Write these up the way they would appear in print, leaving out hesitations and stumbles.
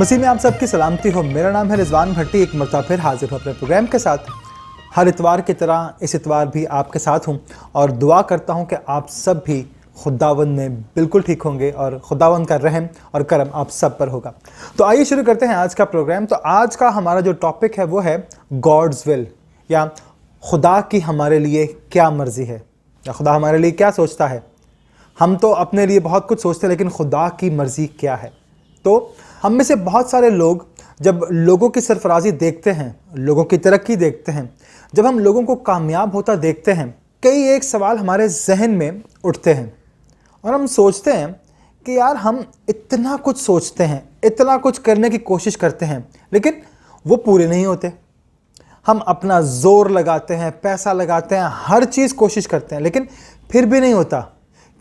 मसीह में आप सबकी सलामती हो। मेरा नाम है रिजवान भट्टी। एक मरतबा फिर हाजिर हूँ अपने प्रोग्राम के साथ। हर इतवार की तरह इस इतवार भी आपके साथ हूँ और दुआ करता हूँ कि आप सब भी खुदावंद में बिल्कुल ठीक होंगे और खुदावंद का रहम और करम आप सब पर होगा। तो आइए शुरू करते हैं आज का प्रोग्राम। तो आज का हमारा जो टॉपिक है वो है गॉड्स विल, या खुदा की हमारे लिए क्या मर्जी है, या खुदा हमारे लिए क्या सोचता है। हम तो अपने लिए बहुत कुछ सोचते हैं, लेकिन खुदा की मर्जी क्या है। तो हम में से बहुत सारे लोग जब लोगों की सरफराजी देखते हैं, लोगों की तरक्की देखते हैं, जब हम लोगों को कामयाब होता देखते हैं, कई एक सवाल हमारे जहन में उठते हैं और हम सोचते हैं कि यार हम इतना कुछ सोचते हैं, इतना कुछ करने की कोशिश करते हैं, लेकिन वो पूरे नहीं होते। हम अपना जोर लगाते हैं, पैसा लगाते हैं, हर चीज़ कोशिश करते हैं, लेकिन फिर भी नहीं होता।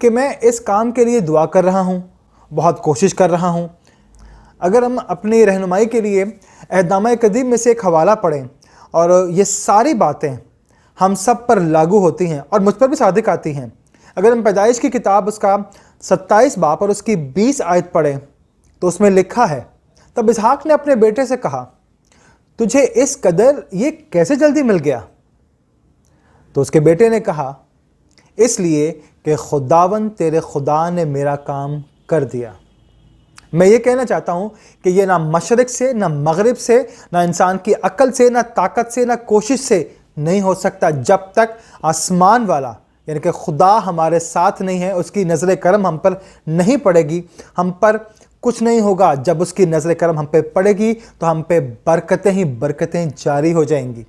कि मैं इस काम के लिए दुआ कर रहा हूँ, बहुत कोशिश कर रहा हूँ। अगर हम अपनी रहनुमाई के लिए अहदनामा कदीम में से एक हवाला पढ़ें और ये सारी बातें हम सब पर लागू होती हैं और मुझ पर भी सादिक आती हैं। अगर हम पैदाइश की किताब उसका 27 बाब और उसकी 20 आयत पढ़ें तो उसमें लिखा है, तब इसहाक ने अपने बेटे से कहा, तुझे इस कदर ये कैसे जल्दी मिल गया? तो उसके बेटे ने कहा, इसलिए कि खुदावंद तेरे खुदा ने मेरा काम कर दिया। मैं ये कहना चाहता हूँ कि ये ना मशरिक से, ना मगरिब से, ना इंसान की अकल से, ना ताकत से, ना कोशिश से नहीं हो सकता जब तक आसमान वाला यानी कि खुदा हमारे साथ नहीं है, उसकी नज़र करम हम पर नहीं पड़ेगी, हम पर कुछ नहीं होगा। जब उसकी नज़र करम हम पे पड़ेगी तो हम पे बरकतें ही बरकतें जारी हो जाएंगी,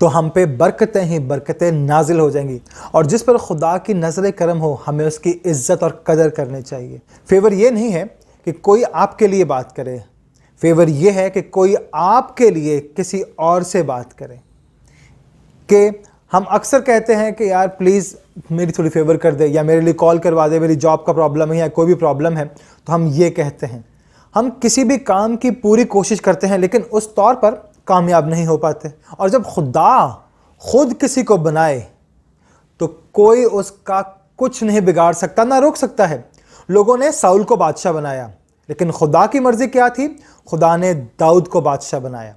तो हम पे बरकतें ही बरकतें नाजिल हो जाएंगी। और जिस पर खुदा की नज़र करम हो, हमें उसकी इज़्ज़त और कदर करनी चाहिए। फेवर ये नहीं है कि कोई आपके लिए बात करे, फेवर ये है कि कोई आपके लिए किसी और से बात करे। कि हम अक्सर कहते हैं कि यार प्लीज़ मेरी थोड़ी फेवर कर दे, या मेरे लिए कॉल करवा दे, मेरी जॉब का प्रॉब्लम है या कोई भी प्रॉब्लम है, तो हम ये कहते हैं। हम किसी भी काम की पूरी कोशिश करते हैं, लेकिन उस तौर पर कामयाब नहीं हो पाते। और जब खुदा खुद किसी को बनाए तो कोई उसका कुछ नहीं बिगाड़ सकता, ना रोक सकता है। लोगों ने साउल को बादशाह बनाया, लेकिन खुदा की मर्जी क्या थी? खुदा ने दाऊद को बादशाह बनाया।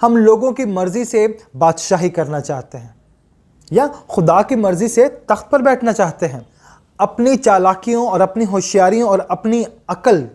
हम लोगों की मर्जी से बादशाही करना चाहते हैं या खुदा की मर्जी से तख्त पर बैठना चाहते हैं। अपनी चालाकियों और अपनी होशियारियों और अपनी अकल,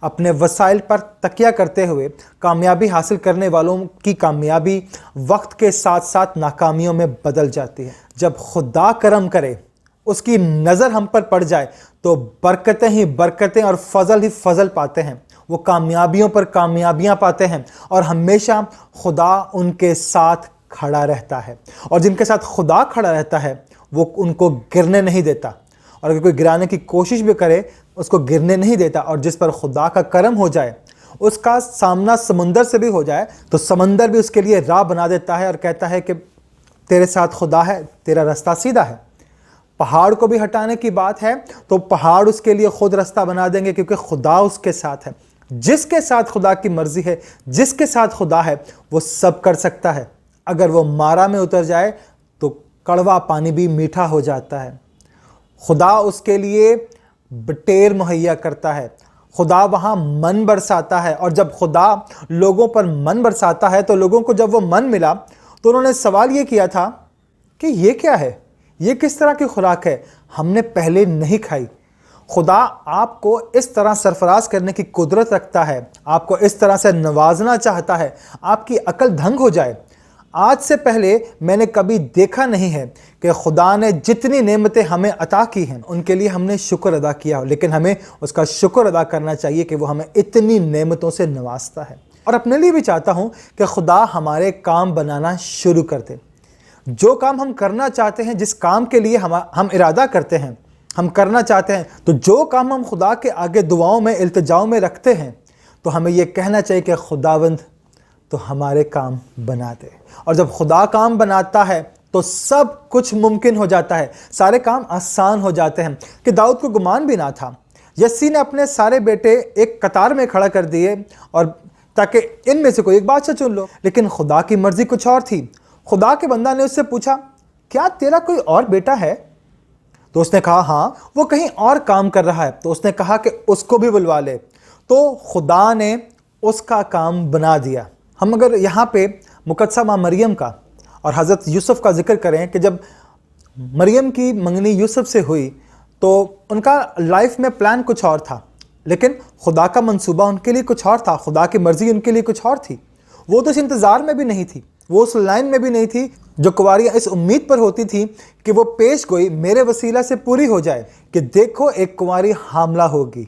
अपने वसाइल पर तकिया करते हुए कामयाबी हासिल करने वालों की कामयाबी वक्त के साथ साथ नाकामियों में बदल जाती है। जब खुदा करम करे, उसकी नज़र हम पर पड़ जाए, तो बरकतें ही बरकतें और फजल ही फजल पाते हैं। वो कामयाबियों पर कामयाबियां पाते हैं और हमेशा खुदा उनके साथ खड़ा रहता है। और जिनके साथ खुदा खड़ा रहता है वो उनको गिरने नहीं देता, और अगर कोई गिराने की कोशिश भी करे उसको गिरने नहीं देता। और जिस पर खुदा का करम हो जाए, उसका सामना समुंदर से भी हो जाए, तो समंदर भी उसके लिए राह बना देता है और कहता है कि तेरे साथ खुदा है, तेरा रास्ता सीधा है। पहाड़ को भी हटाने की बात है तो पहाड़ उसके लिए खुद रास्ता बना देंगे, क्योंकि खुदा उसके साथ है। जिसके साथ खुदा की मर्जी है, जिसके साथ खुदा है, वो सब कर सकता है। अगर वो मारा में उतर जाए तो कड़वा पानी भी मीठा हो जाता है। खुदा उसके लिए बटेर मुहैया करता है, खुदा वहाँ मन बरसाता है। और जब खुदा लोगों पर मन बरसाता है तो लोगों को जब वो मन मिला तो उन्होंने सवाल ये किया था कि ये क्या है, ये किस तरह की खुराक है, हमने पहले नहीं खाई। खुदा आपको इस तरह सरफराज करने की कुदरत रखता है, आपको इस तरह से नवाजना चाहता है, आपकी अकल दंग हो जाए। आज से पहले मैंने कभी देखा नहीं है कि खुदा ने जितनी नेमतें हमें अता की हैं उनके लिए हमने शुक्र अदा किया हो, लेकिन हमें उसका शुक्र अदा करना चाहिए कि वो हमें इतनी नेमतों से नवाजता है। और अपने लिए भी चाहता हूँ कि खुदा हमारे काम बनाना शुरू कर दे। जो काम हम करना चाहते हैं, जिस काम के लिए हम इरादा करते हैं, हम करना चाहते हैं, तो जो काम हम खुदा के आगे दुआओं में, इल्तिजाओं में रखते हैं, तो हमें यह कहना चाहिए कि खुदावंद तो हमारे काम बना दे। और जब खुदा काम बनाता है तो सब कुछ मुमकिन हो जाता है, सारे काम आसान हो जाते हैं। कि दाऊद को गुमान भी ना था, यस्सी ने अपने सारे बेटे एक कतार में खड़ा कर दिए और ताकि इनमें से कोई एक बादशाह चुन लो, लेकिन खुदा की मर्जी कुछ और थी। खुदा के बंदा ने उससे पूछा, क्या तेरा कोई और बेटा है? तो उसने कहा, हाँ, वो कहीं और काम कर रहा है। तो उसने कहा कि उसको भी बुलवा ले। तो खुदा ने उसका काम बना दिया। हम अगर यहाँ पे मुकद्दसा माँ मरियम का और हज़रत यूसुफ का जिक्र करें कि जब मरियम की मंगनी यूसुफ से हुई तो उनका लाइफ में प्लान कुछ और था, लेकिन खुदा का मंसूबा उनके लिए कुछ और था, खुदा की मर्जी उनके लिए कुछ और थी। वो तो इस इंतज़ार में भी नहीं थी, वो उस लाइन में भी नहीं थी जो कुंवारियाँ इस उम्मीद पर होती थी कि वो पेश गोई मेरे वसीला से पूरी हो जाए कि देखो एक कुंवारी हामला होगी।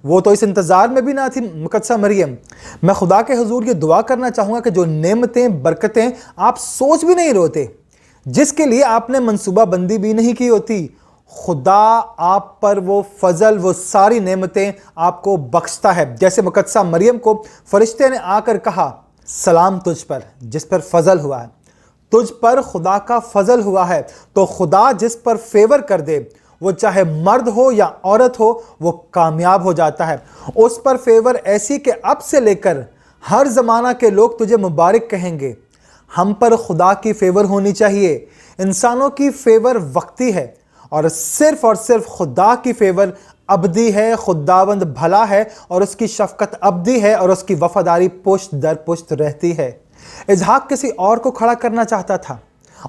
वो तो इस इंतज़ार में भी ना थी मुकद्दसा मरियम। मैं खुदा के हुजूर ये दुआ करना चाहूँगा कि जो नेमतें बरकतें आप सोच भी नहीं रोते, जिसके लिए आपने मंसूबा बंदी भी नहीं की होती, खुदा आप पर वो फजल, वो सारी नेमतें आपको बख्शता है। जैसे मुकद्दसा मरियम को फरिश्ते ने आकर कहा, सलाम तुझ पर जिस पर फजल हुआ है, तुझ पर खुदा का फजल हुआ है। तो खुदा जिस पर फेवर कर दे, वो चाहे मर्द हो या औरत हो, वो कामयाब हो जाता है। उस पर फेवर ऐसी कि अब से लेकर हर ज़माना के लोग तुझे मुबारक कहेंगे। हम पर खुदा की फेवर होनी चाहिए। इंसानों की फेवर वक्ती है और सिर्फ खुदा की फेवर अबदी है। खुदावंद भला है और उसकी शफकत अबदी है और उसकी वफादारी पुश्त दर पुश्त रहती है। इसहाक किसी और को खड़ा करना चाहता था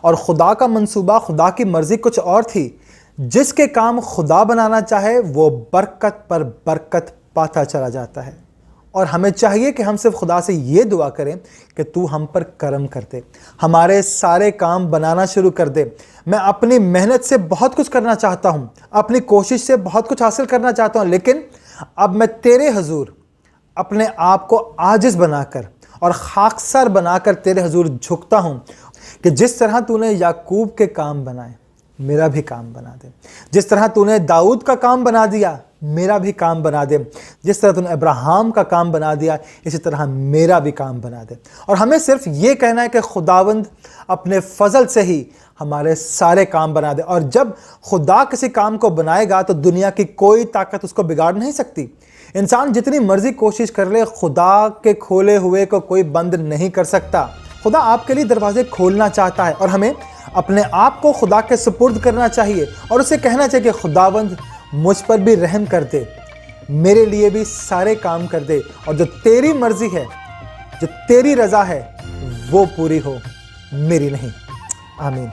और खुदा का मंसूबा, खुदा की मर्जी कुछ और थी। जिसके काम खुदा बनाना चाहे वो बरकत पर बरकत पाता चला जाता है। और हमें चाहिए कि हम सिर्फ खुदा से ये दुआ करें कि तू हम पर करम कर दे, हमारे सारे काम बनाना शुरू कर दे। मैं अपनी मेहनत से बहुत कुछ करना चाहता हूँ, अपनी कोशिश से बहुत कुछ हासिल करना चाहता हूँ, लेकिन अब मैं तेरे हुजूर अपने आप को आजिज बनाकर और खाकसर बनाकर तेरे हुजूर झुकता हूँ कि जिस तरह तूने याकूब के काम बनाए, मेरा भी काम बना दे। जिस तरह तूने दाऊद का काम बना दिया, मेरा भी काम बना दे। जिस तरह तूने अब्राहम का काम बना दिया, इसी तरह मेरा भी काम बना दे। और हमें सिर्फ ये कहना है कि खुदावंद अपने फजल से ही हमारे सारे काम बना दे। और जब खुदा किसी काम को बनाएगा तो दुनिया की कोई ताकत उसको बिगाड़ नहीं सकती। इंसान जितनी मर्जी कोशिश कर ले, खुदा के खोले हुए को कोई बंद नहीं कर सकता। खुदा आपके लिए दरवाजे खोलना चाहता है और हमें अपने आप को खुदा के सुपुर्द करना चाहिए और उसे कहना चाहिए कि खुदावंद मुझ पर भी रहम कर दे, मेरे लिए भी सारे काम कर दे, और जो तेरी मर्जी है, जो तेरी रजा है, वो पूरी हो, मेरी नहीं। आमीन।